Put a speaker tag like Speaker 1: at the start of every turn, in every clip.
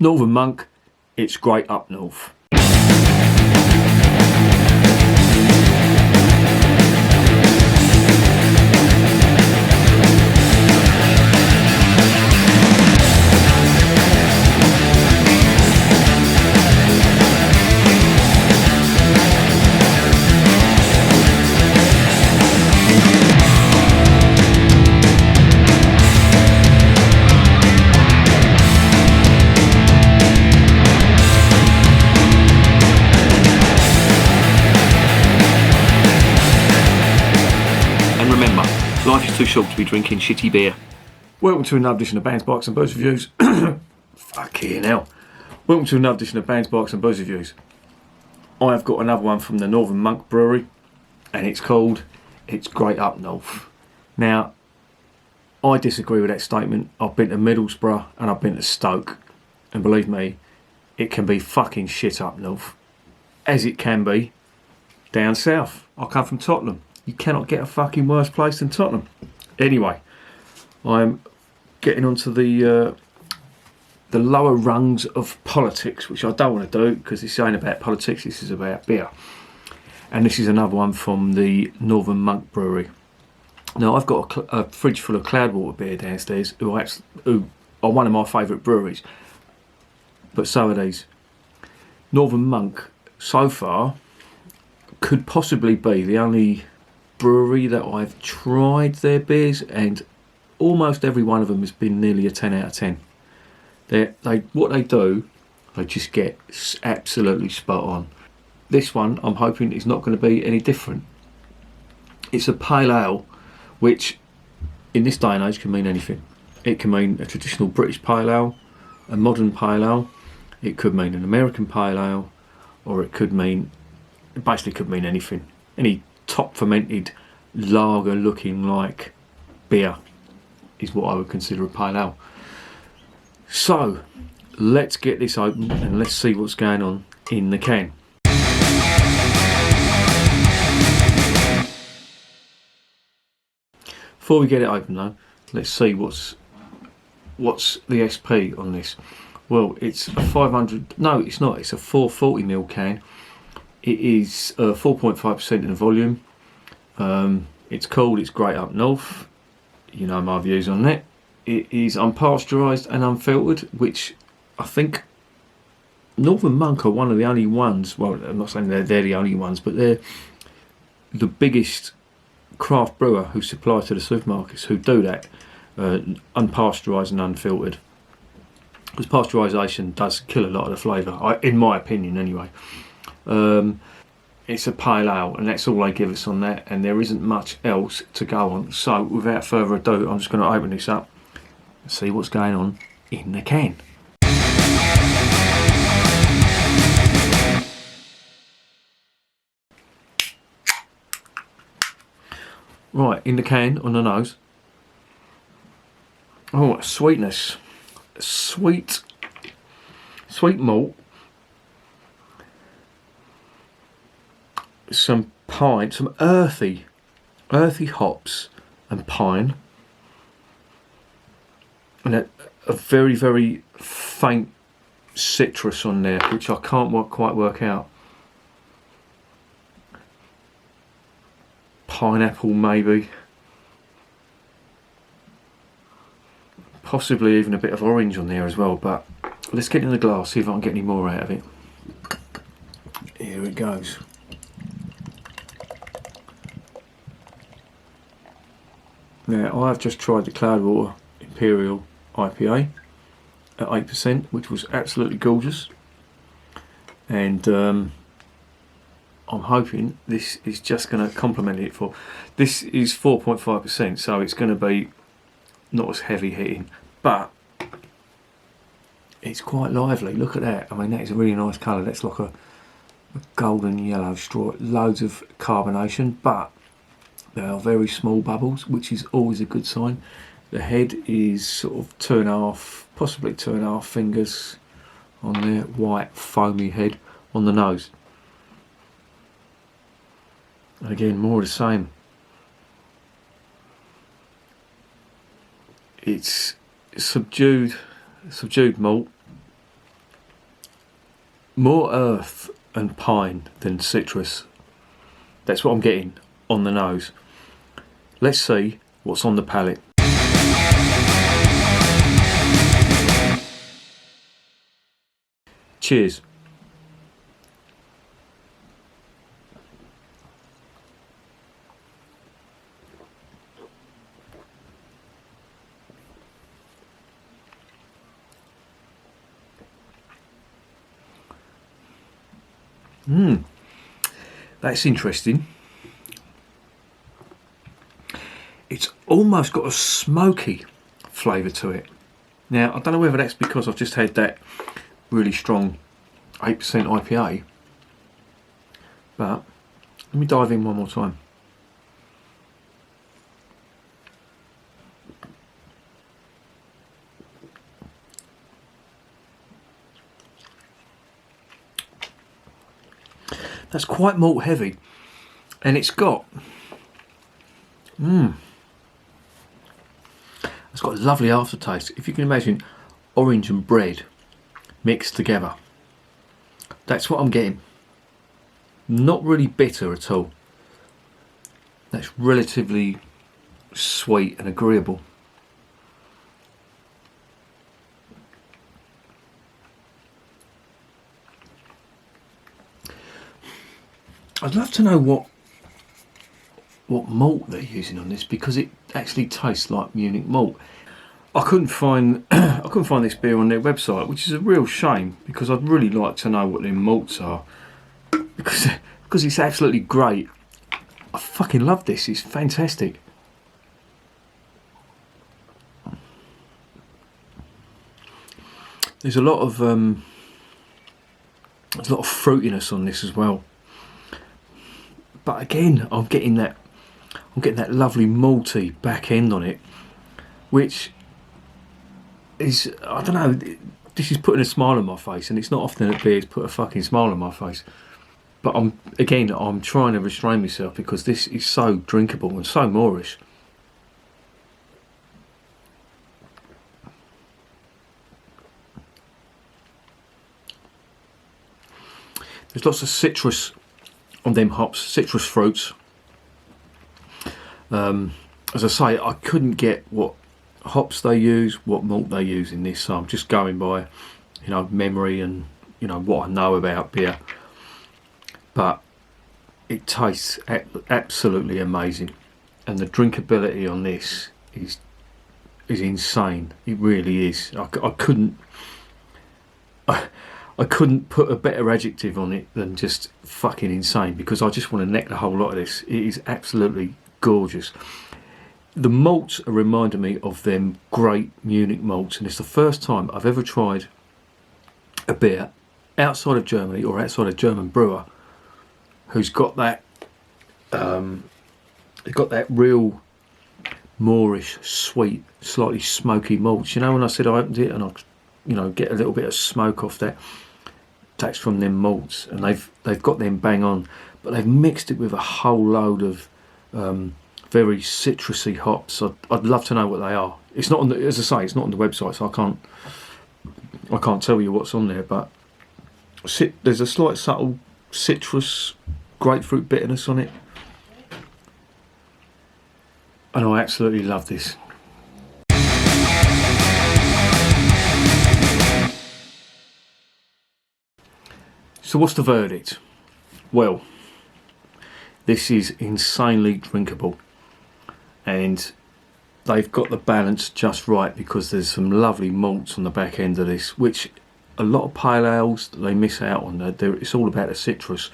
Speaker 1: Northern Monk, it's great up north.
Speaker 2: Life is too short to be drinking shitty beer.
Speaker 1: Welcome to another edition of Bands, Bikes and Booze Reviews. Fucking hell. Welcome to another edition of Bands, Bikes and Booze Reviews. I have got another one from the Northern Monk Brewery, and it's called It's Great Up North. Now, I disagree with that statement. I've been to Middlesbrough and I've been to Stoke, and believe me, it can be fucking shit up north, as it can be down south. I come from Tottenham. You cannot get a fucking worse place than Tottenham. Anyway, I'm getting onto the lower rungs of politics, which I don't want to do because this ain't about politics, this is about beer. And this is another one from the Northern Monk Brewery. Now, I've got a fridge full of Cloudwater beer downstairs, who are one of my favourite breweries. But so are these. Northern Monk, so far, could possibly be the only brewery that I've tried their beers, and almost every one of them has been nearly a 10 out of 10. What they do, they just get absolutely spot on. This one, I'm hoping, is not going to be any different. It's a pale ale, which in this day and age can mean anything. It can mean a traditional British pale ale, a modern pale ale, it could mean an American pale ale, or it basically could mean anything. Any top fermented lager looking like beer is what I would consider a pale ale. So let's get this open and let's see what's going on in the can. Before we get it open though, let's see what's the SP on this. Well, it's a 500, no it's not, it's a 440ml can. It is 4.5% in the volume. It's called It's Great Up North. You know my views on that. It is unpasteurised and unfiltered, which I think Northern Monk are one of the only ones, well, I'm not saying they're the only ones, but they're the biggest craft brewer who supply to the supermarkets who do that, unpasteurised and unfiltered. Because pasteurisation does kill a lot of the flavour, in my opinion anyway. It's a pale ale, and that's all they give us on that, and there isn't much else to go on. So without further ado, I'm just going to open this up and see what's going on in the can. Right, in the can, on the nose. Oh, sweetness. Sweet malt. Some pine, some earthy hops and pine, and a very, very faint citrus on there, which I can't quite work out. Pineapple maybe, possibly even a bit of orange on there as well, but let's get in the glass, see if I can get any more out of it. Here it goes. Now, I've just tried the Cloudwater Imperial IPA at 8%, which was absolutely gorgeous, and I'm hoping this is just going to complement it. This is 4.5%, so it's going to be not as heavy hitting, but it's quite lively. Look at that. I mean, that is a really nice colour. That's like a golden yellow straw. Loads of carbonation, but they are very small bubbles, which is always a good sign. The head is sort of 2.5, possibly 2.5 fingers on there. White foamy head on the nose. And again, more of the same. It's subdued malt, more earth and pine than citrus. That's what I'm getting on the nose. Let's see what's on the palate. Cheers. That's interesting. It's almost got a smoky flavour to it. Now, I don't know whether that's because I've just had that really strong 8% IPA, but let me dive in one more time. That's quite malt heavy, and it's got it's got a lovely aftertaste. If you can imagine orange and bread mixed together, that's what I'm getting. Not really bitter at all. That's relatively sweet and agreeable. I'd love to know what malt they're using on this, because it actually tastes like Munich malt. I couldn't find this beer on their website, which is a real shame, because I'd really like to know what their malts are, because it's absolutely great. I fucking love this. It's fantastic. There's a lot of fruitiness on this as well. But again, I'm getting that lovely malty back end on it, which is, I don't know, this is putting a smile on my face, and it's not often that beers put a fucking smile on my face. But I'm trying to restrain myself, because this is so drinkable and so moorish. There's lots of citrus on them hops, citrus fruits. As I say, I couldn't get what hops they use, what malt they use in this, so I'm just going by, memory and what I know about beer. But it tastes absolutely amazing, and the drinkability on this is insane. It really is. I couldn't put a better adjective on it than just fucking insane, because I just want to neck the whole lot of this. It is absolutely gorgeous. The malts are reminding me of them great Munich malts, and it's the first time I've ever tried a beer outside of Germany, or outside a German brewer, who's got that real moorish, sweet, slightly smoky malts. When I said I opened it and I get a little bit of smoke off that, that's from them malts, and they've got them bang on, but they've mixed it with a whole load of very citrusy hops. I'd love to know what they are. It's not on the, as I say, it's not on the website, so I can't tell you what's on there. But there's a slight subtle citrus, grapefruit bitterness on it, and I absolutely love this. So what's the verdict? Well, this is insanely drinkable, and they've got the balance just right, because there's some lovely malts on the back end of this, which a lot of pale ales they miss out on. It's all about the citrus,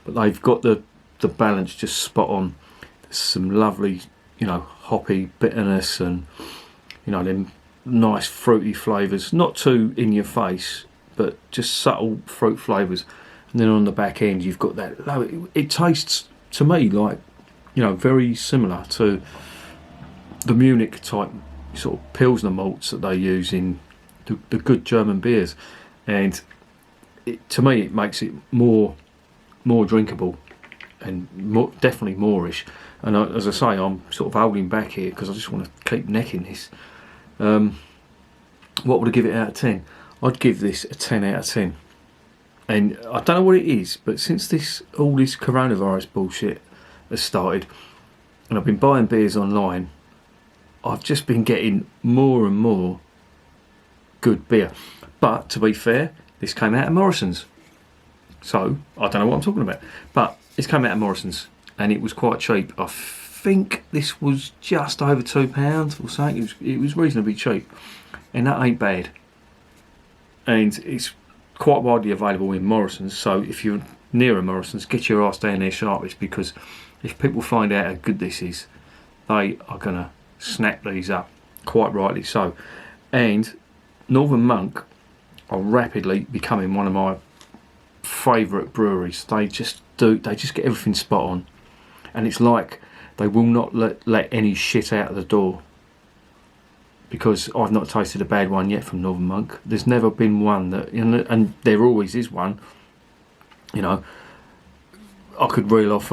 Speaker 1: but they've got the balance just spot on. There's some lovely, hoppy bitterness, and them nice fruity flavours, not too in your face, but just subtle fruit flavours. And then on the back end you've got that, it tastes to me like, very similar to the Munich type sort of Pilsner malts that they use in the good German beers, and to me it makes it more drinkable, and definitely moorish. And as I say, I'm sort of holding back here because I just want to keep necking this. What would I give it out of 10? I'd give this a 10 out of 10. And I don't know what it is, but since all this coronavirus bullshit has started, and I've been buying beers online, I've just been getting more and more good beer. But to be fair, this came out of Morrison's, so I don't know what I'm talking about. But it's come out of Morrison's, and it was quite cheap. I think this was just over £2 or something. It was reasonably cheap, and that ain't bad. And it's quite widely available in Morrison's, so if you're near a Morrison's, get your ass down there sharpish, because if people find out how good this is, they are going to snap these up, quite rightly so. And Northern Monk are rapidly becoming one of my favourite breweries. They just get everything spot on, and it's like they will not let any shit out of the door, because I've not tasted a bad one yet from Northern Monk. There's never been one that, and there always is one, I could reel off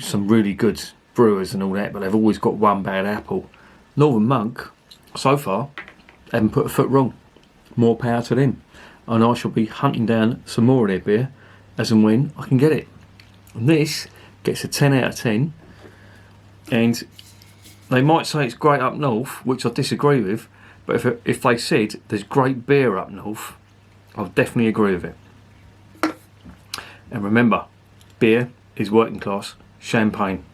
Speaker 1: some really good brewers and all that, but they've always got one bad apple. Northern Monk, so far, haven't put a foot wrong. More power to them. And I shall be hunting down some more of their beer as and when I can get it. And this gets a 10 out of 10. And they might say it's great up north, which I disagree with, but if they said there's great beer up north, I'll definitely agree with it. And remember, beer is working class champagne.